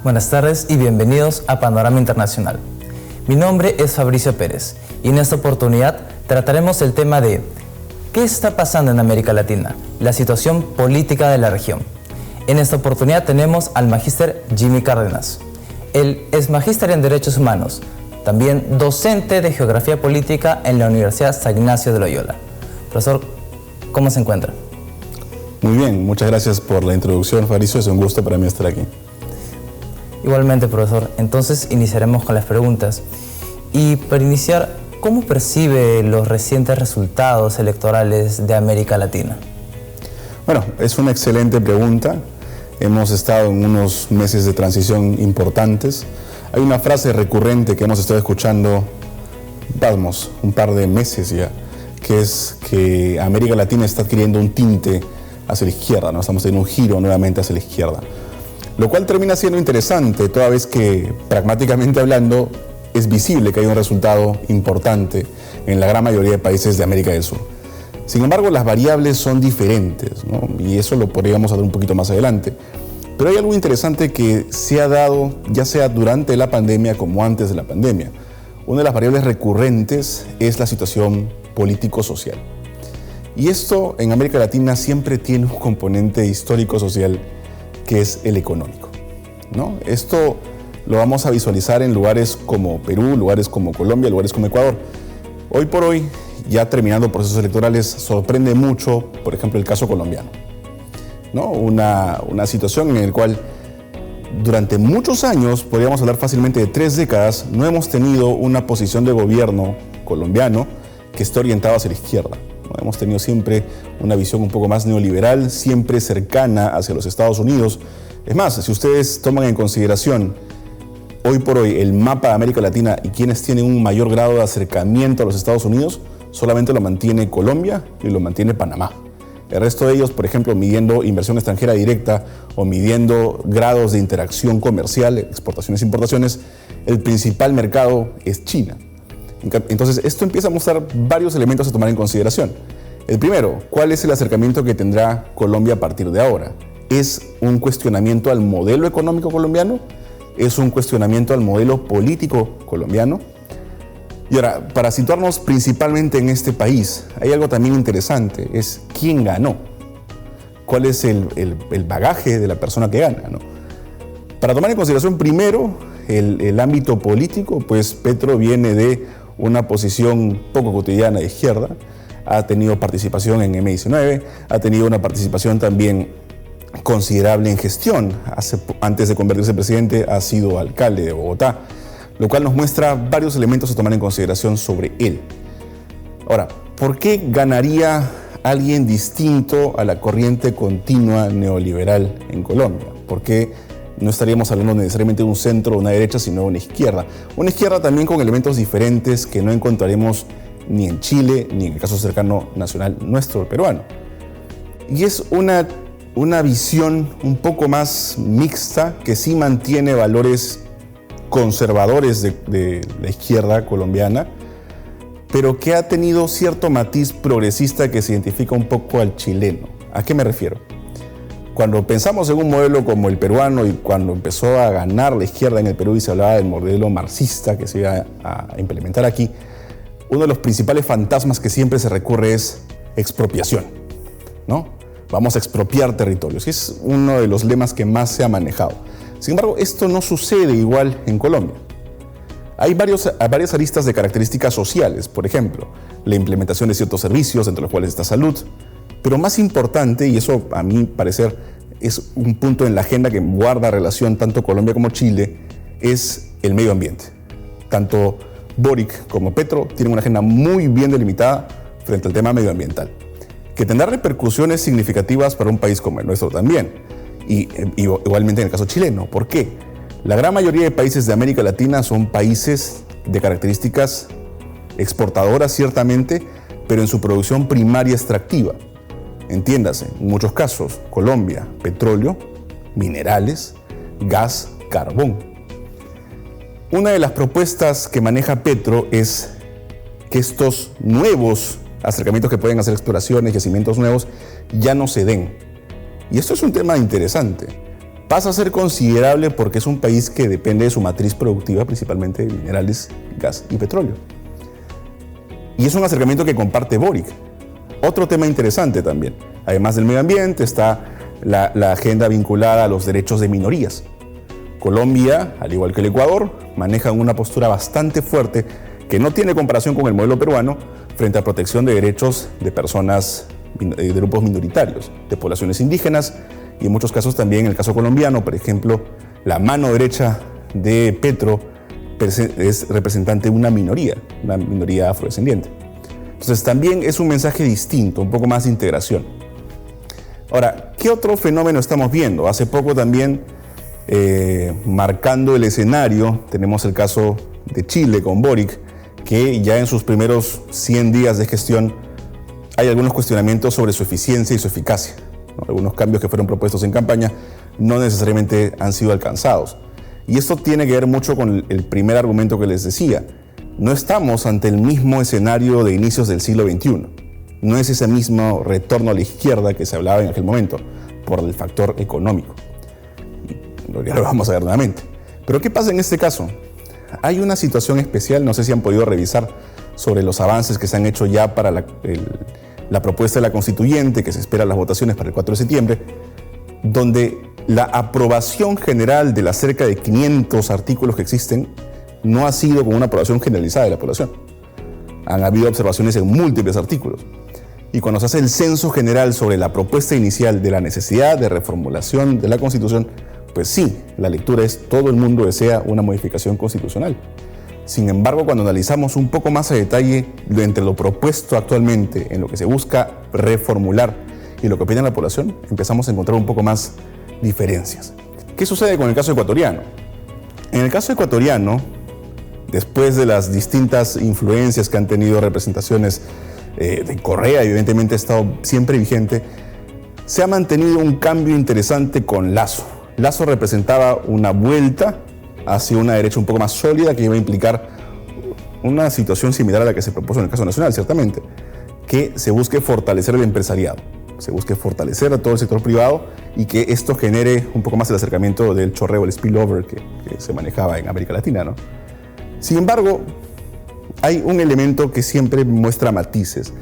Buenas tardes y bienvenidos a Panorama Internacional. Mi nombre es Fabricio Pérez y en esta oportunidad trataremos el tema de ¿qué está pasando en América Latina? La situación política de la región. En esta oportunidad tenemos al magíster Jimmy Cárdenas. Él es magíster en Derechos Humanos, también docente de Geografía Política en la Universidad San Ignacio de Loyola. Profesor, ¿cómo se encuentra? Muy bien, muchas gracias por la introducción, Fabricio. Es un gusto para mí estar aquí. Igualmente, profesor. Entonces iniciaremos con las preguntas. Y para iniciar, ¿cómo percibe los recientes resultados electorales de América Latina? Bueno, es una excelente pregunta. Hemos estado en unos meses de transición importantes. Hay una frase recurrente que hemos estado escuchando, vamos, un par de meses ya, que es que América Latina está adquiriendo un tinte hacia la izquierda, ¿no? Estamos teniendo un giro nuevamente hacia la izquierda. Lo cual termina siendo interesante, toda vez que, pragmáticamente hablando, es visible que hay un resultado importante en la gran mayoría de países de América del Sur. Sin embargo, las variables son diferentes, ¿no? Y eso lo podríamos hablar un poquito más adelante. Pero hay algo interesante que se ha dado, ya sea durante la pandemia como antes de la pandemia. Una de las variables recurrentes es la situación político-social. Y esto en América Latina siempre tiene un componente histórico-social que es el económico, ¿no? Esto lo vamos a visualizar en lugares como Perú, lugares como Colombia, lugares como Ecuador. Hoy por hoy, ya terminando procesos electorales, sorprende mucho, por ejemplo, el caso colombiano, ¿no? Una situación en la cual durante muchos años, podríamos hablar fácilmente de 3 décadas, no hemos tenido una posición de gobierno colombiano que esté orientada hacia la izquierda. Hemos tenido siempre una visión un poco más neoliberal, siempre cercana hacia los Estados Unidos. Es más, si ustedes toman en consideración hoy por hoy el mapa de América Latina y quienes tienen un mayor grado de acercamiento a los Estados Unidos, solamente lo mantiene Colombia y lo mantiene Panamá. El resto de ellos, por ejemplo, midiendo inversión extranjera directa o midiendo grados de interacción comercial, exportaciones e importaciones, el principal mercado es China. Entonces, esto empieza a mostrar varios elementos a tomar en consideración. El primero, ¿cuál es el acercamiento que tendrá Colombia a partir de ahora? ¿Es un cuestionamiento al modelo económico colombiano? ¿Es un cuestionamiento al modelo político colombiano? Y ahora, para situarnos principalmente en este país, hay algo también interesante, es quién ganó. ¿Cuál es el bagaje de la persona que gana, ¿no? Para tomar en consideración primero el ámbito político, pues Petro viene de una posición poco cotidiana de izquierda, ha tenido participación en M19, ha tenido una participación también considerable en gestión. Antes de convertirse en presidente ha sido alcalde de Bogotá, lo cual nos muestra varios elementos a tomar en consideración sobre él. Ahora, ¿por qué ganaría alguien distinto a la corriente continua neoliberal en Colombia? ¿Por qué no estaríamos hablando necesariamente de un centro o una derecha, sino de una izquierda? Una izquierda también con elementos diferentes que no encontraremos ni en Chile, ni en el caso cercano nacional nuestro, el peruano. Y es una visión un poco más mixta, que sí mantiene valores conservadores de la izquierda colombiana, pero que ha tenido cierto matiz progresista que se identifica un poco al chileno. ¿A qué me refiero? Cuando pensamos en un modelo como el peruano y cuando empezó a ganar la izquierda en el Perú y se hablaba del modelo marxista que se iba a implementar aquí, uno de los principales fantasmas que siempre se recurre es expropiación, ¿no? Vamos a expropiar territorios. Y es uno de los lemas que más se ha manejado. Sin embargo, esto no sucede igual en Colombia. Hay varias aristas de características sociales, por ejemplo, la implementación de ciertos servicios, entre los cuales está salud. Pero más importante, y eso a mi parecer es un punto en la agenda que guarda relación tanto Colombia como Chile, es el medio ambiente. Tanto Boric como Petro tienen una agenda muy bien delimitada frente al tema medioambiental, que tendrá repercusiones significativas para un país como el nuestro también, y igualmente en el caso chileno. ¿Por qué? La gran mayoría de países de América Latina son países de características exportadoras ciertamente, pero en su producción primaria extractiva. Entiéndase, en muchos casos, Colombia, petróleo, minerales, gas, carbón. Una de las propuestas que maneja Petro es que estos nuevos acercamientos que pueden hacer exploraciones, yacimientos nuevos, ya no se den. Y esto es un tema interesante, pasa a ser considerable porque es un país que depende de su matriz productiva, principalmente de minerales, gas y petróleo. Y es un acercamiento que comparte Boric. Otro tema interesante también, además del medio ambiente, está la agenda vinculada a los derechos de minorías. Colombia, al igual que el Ecuador, manejan una postura bastante fuerte que no tiene comparación con el modelo peruano frente a protección de derechos de personas, de grupos minoritarios, de poblaciones indígenas y en muchos casos también, en el caso colombiano, por ejemplo, la mano derecha de Petro es representante de una minoría afrodescendiente. Entonces también es un mensaje distinto, un poco más de integración. Ahora, ¿qué otro fenómeno estamos viendo? Hace poco también, marcando el escenario, tenemos el caso de Chile con Boric, que ya en sus primeros 100 días de gestión hay algunos cuestionamientos sobre su eficiencia y su eficacia, ¿no? Algunos cambios que fueron propuestos en campaña no necesariamente han sido alcanzados. Y esto tiene que ver mucho con el primer argumento que les decía. No estamos ante el mismo escenario de inicios del siglo XXI. No es ese mismo retorno a la izquierda que se hablaba en aquel momento, por el factor económico. Ya lo vamos a ver nuevamente. Pero ¿qué pasa en este caso? Hay una situación especial, no sé si han podido revisar sobre los avances que se han hecho ya para la propuesta de la constituyente, que se esperan las votaciones para el 4 de septiembre, donde la aprobación general de las cerca de 500 artículos que existen no ha sido con una aprobación generalizada de la población. Han habido observaciones en múltiples artículos. Y cuando se hace el censo general sobre la propuesta inicial de la necesidad de reformulación de la Constitución, pues sí, la lectura es todo el mundo desea una modificación constitucional. Sin embargo, cuando analizamos un poco más a detalle entre lo propuesto actualmente, en lo que se busca reformular y lo que opina la población, empezamos a encontrar un poco más diferencias. ¿Qué sucede con el caso ecuatoriano? En el caso ecuatoriano, después de las distintas influencias que han tenido representaciones de Correa, evidentemente ha estado siempre vigente, se ha mantenido un cambio interesante con Lasso. Lasso representaba una vuelta hacia una derecha un poco más sólida que iba a implicar una situación similar a la que se propuso en el caso nacional, ciertamente, que se busque fortalecer el empresariado, se busque fortalecer a todo el sector privado y que esto genere un poco más el acercamiento del chorreo, el spillover que se manejaba en América Latina, ¿no? Sin embargo, hay un elemento que siempre muestra matices,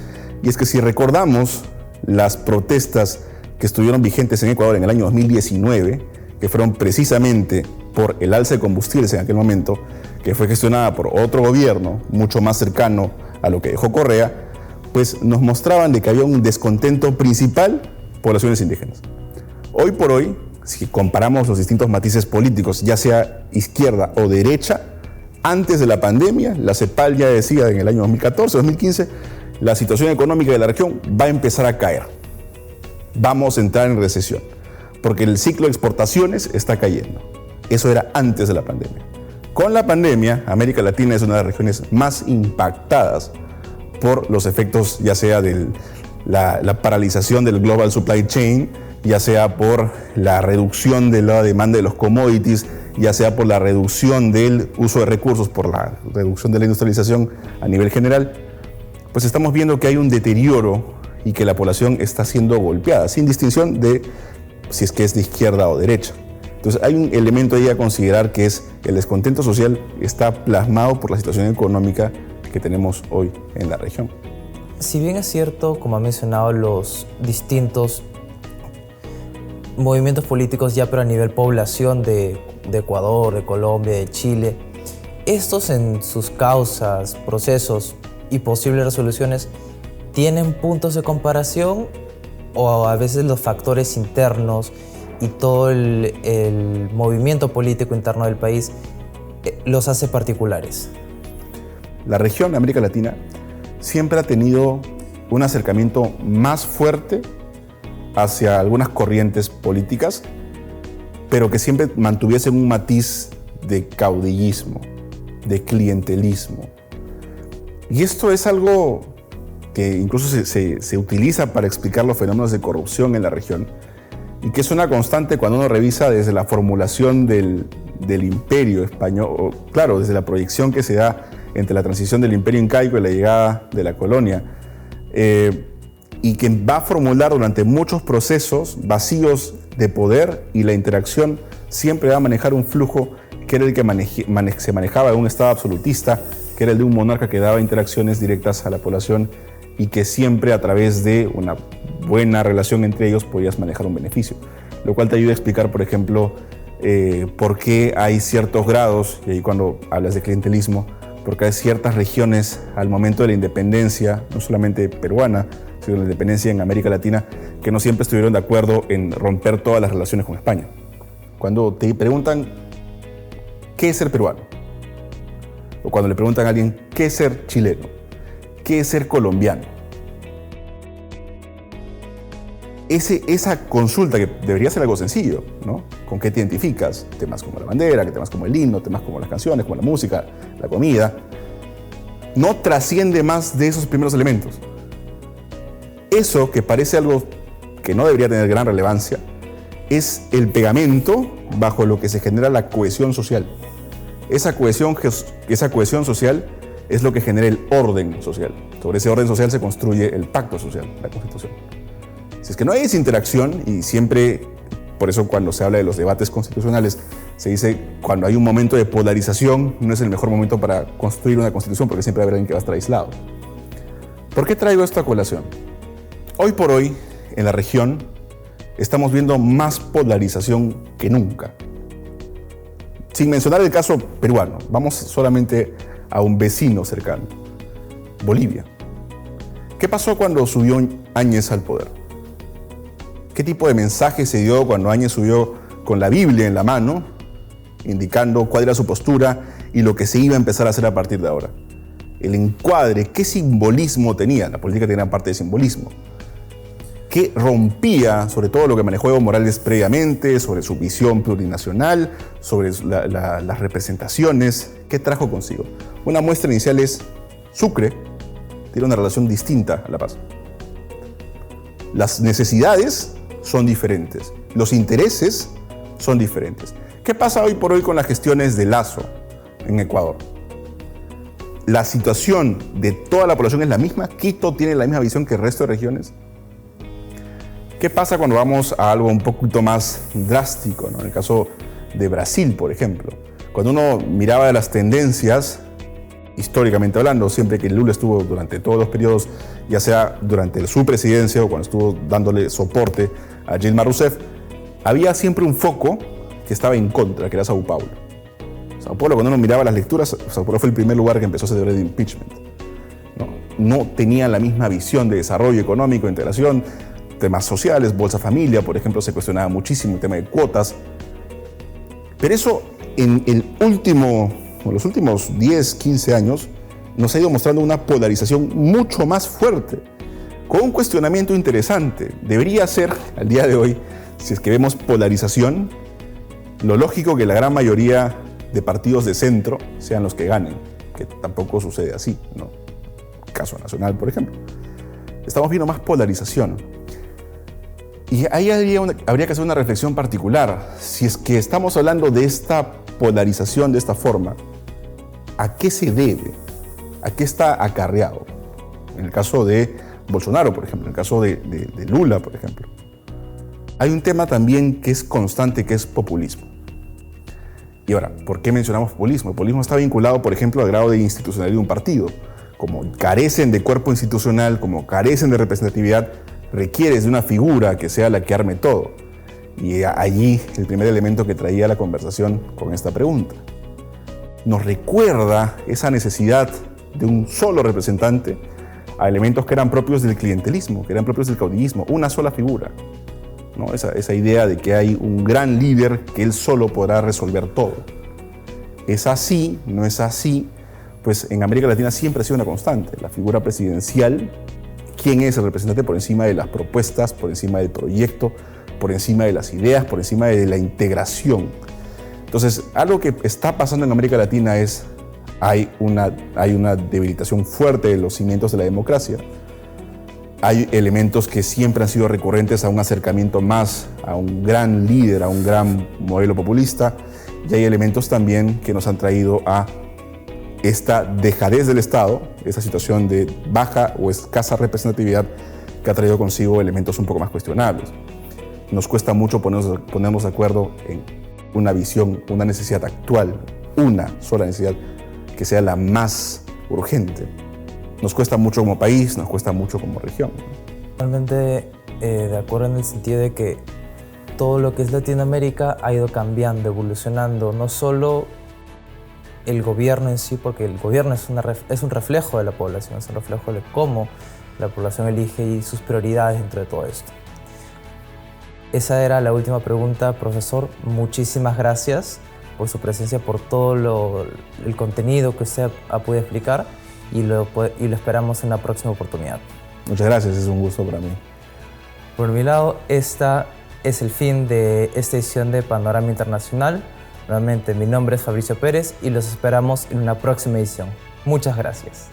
y es que si recordamos las protestas que estuvieron vigentes en Ecuador en el año 2019, que fueron precisamente por el alza de combustibles en aquel momento, que fue gestionada por otro gobierno mucho más cercano a lo que dejó Correa, pues nos mostraban de que había un descontento principal poblaciones indígenas. Hoy por hoy, si comparamos los distintos matices políticos, ya sea izquierda o derecha, antes de la pandemia, la CEPAL ya decía en el año 2014, 2015, la situación económica de la región va a empezar a caer. Vamos a entrar en recesión, porque el ciclo de exportaciones está cayendo. Eso era antes de la pandemia. Con la pandemia, América Latina es una de las regiones más impactadas por los efectos, ya sea de la paralización del global supply chain, ya sea por la reducción de la demanda de los commodities, ya sea por la reducción del uso de recursos, por la reducción de la industrialización a nivel general, pues estamos viendo que hay un deterioro y que la población está siendo golpeada, sin distinción de si es que es de izquierda o derecha. Entonces hay un elemento ahí a considerar, que es el descontento social está plasmado por la situación económica que tenemos hoy en la región. Si bien es cierto, como ha mencionado, los distintos movimientos políticos ya pero a nivel población de Ecuador, de Colombia, de Chile, estos en sus causas, procesos y posibles resoluciones, ¿tienen puntos de comparación o a veces los factores internos y todo el movimiento político interno del país los hace particulares? La región de América Latina siempre ha tenido un acercamiento más fuerte hacia algunas corrientes políticas, pero que siempre mantuviesen un matiz de caudillismo, de clientelismo. Y esto es algo que incluso se utiliza para explicar los fenómenos de corrupción en la región, y que es una constante cuando uno revisa desde la formulación del imperio español, o, claro, desde la proyección que se da entre la transición del imperio incaico y la llegada de la colonia, y que va a formular durante muchos procesos vacíos de poder y la interacción siempre va a manejar un flujo que era el que se manejaba en un Estado absolutista, que era el de un monarca que daba interacciones directas a la población y que siempre a través de una buena relación entre ellos podías manejar un beneficio. Lo cual te ayuda a explicar, por ejemplo, por qué hay ciertos grados, y ahí cuando hablas de clientelismo, porque hay ciertas regiones al momento de la independencia, no solamente peruana, sino la independencia en América Latina, que no siempre estuvieron de acuerdo en romper todas las relaciones con España. Cuando te preguntan qué es ser peruano, o cuando le preguntan a alguien qué es ser chileno, qué es ser colombiano, esa consulta, que debería ser algo sencillo, ¿no? ¿Con qué te identificas? Temas como la bandera, temas como el himno, temas como las canciones, como la música, la comida, no trasciende más de esos primeros elementos. Eso, que parece algo que no debería tener gran relevancia, es el pegamento bajo lo que se genera la cohesión social. Esa cohesión social es lo que genera el orden social. Sobre ese orden social se construye el pacto social, la Constitución. Si es que no hay esa interacción, y siempre, por eso cuando se habla de los debates constitucionales, se dice cuando hay un momento de polarización, no es el mejor momento para construir una constitución, porque siempre va a haber alguien que va a estar aislado. ¿Por qué traigo esto a colación? Hoy por hoy, en la región, estamos viendo más polarización que nunca. Sin mencionar el caso peruano, vamos solamente a un vecino cercano, Bolivia. ¿Qué pasó cuando subió Áñez al poder? ¿Qué tipo de mensaje se dio cuando Áñez subió con la Biblia en la mano, indicando cuál era su postura y lo que se iba a empezar a hacer a partir de ahora? El encuadre, ¿qué simbolismo tenía? La política tenía parte de simbolismo. ¿Qué rompía sobre todo lo que manejó Evo Morales previamente, sobre su visión plurinacional, sobre las representaciones? ¿Qué trajo consigo? Una muestra inicial es Sucre tiene una relación distinta a la paz. Las necesidades son diferentes, los intereses son diferentes. ¿Qué pasa hoy por hoy con las gestiones de Lasso en Ecuador? ¿La situación de toda la población es la misma? ¿Quito tiene la misma visión que el resto de regiones? ¿Qué pasa cuando vamos a algo un poquito más drástico, ¿no? En el caso de Brasil, por ejemplo. Cuando uno miraba las tendencias, históricamente hablando, siempre que Lula estuvo durante todos los periodos, ya sea durante su presidencia o cuando estuvo dándole soporte a Dilma Rousseff, había siempre un foco que estaba en contra, que era Sao Paulo. Sao Paulo, cuando uno miraba las lecturas, Sao Paulo fue el primer lugar que empezó a celebrar el impeachment. No tenía la misma visión de desarrollo económico, integración, temas sociales, Bolsa Familia, por ejemplo, se cuestionaba muchísimo el tema de cuotas. Pero eso en los últimos 10, 15 años nos ha ido mostrando una polarización mucho más fuerte, con un cuestionamiento interesante. Debería ser, al día de hoy, si es que vemos polarización, lo lógico que la gran mayoría de partidos de centro sean los que ganen, que tampoco sucede así, ¿no? Caso Nacional, por ejemplo. Estamos viendo más polarización. Y ahí habría que hacer una reflexión particular. Si es que estamos hablando de esta polarización de esta forma, ¿a qué se debe? ¿A qué está acarreado? En el caso de Bolsonaro, por ejemplo, en el caso de Lula, por ejemplo. Hay un tema también que es constante, que es populismo. Y ahora, ¿por qué mencionamos populismo? El populismo está vinculado, por ejemplo, al grado de institucionalidad de un partido. Como carecen de cuerpo institucional, como carecen de representatividad, requieres de una figura que sea la que arme todo. Y allí el primer elemento que traía la conversación con esta pregunta. Nos recuerda esa necesidad de un solo representante a elementos que eran propios del clientelismo, que eran propios del caudillismo, una sola figura, ¿no? Esa idea de que hay un gran líder que él solo podrá resolver todo. ¿Es así? ¿No es así? Pues en América Latina siempre ha sido una constante. La figura presidencial, ¿quién es el representante por encima de las propuestas, por encima del proyecto, por encima de las ideas, por encima de la integración? Entonces, algo que está pasando en América Latina es hay una debilitación fuerte de los cimientos de la democracia. Hay elementos que siempre han sido recurrentes a un acercamiento más a un gran líder, a un gran modelo populista, y hay elementos también que nos han traído a esta dejadez del Estado, esa situación de baja o escasa representatividad que ha traído consigo elementos un poco más cuestionables. nos cuesta mucho ponernos de acuerdo en una visión, una necesidad actual, una sola necesidad que sea la más urgente. Nos cuesta mucho como país, nos cuesta mucho como región. Totalmente de acuerdo en el sentido de que todo lo que es Latinoamérica ha ido cambiando, evolucionando, no solo el gobierno en sí, porque el gobierno es un reflejo de la población, es un reflejo de cómo la población elige y sus prioridades dentro de todo esto. Esa era la última pregunta, profesor. Muchísimas gracias por su presencia, por todo el contenido que usted ha podido explicar y lo esperamos en la próxima oportunidad. Muchas gracias, es un gusto para mí. Por mi lado, esta es el fin de esta edición de Panorama Internacional. Nuevamente, mi nombre es Fabricio Pérez y los esperamos en una próxima edición. Muchas gracias.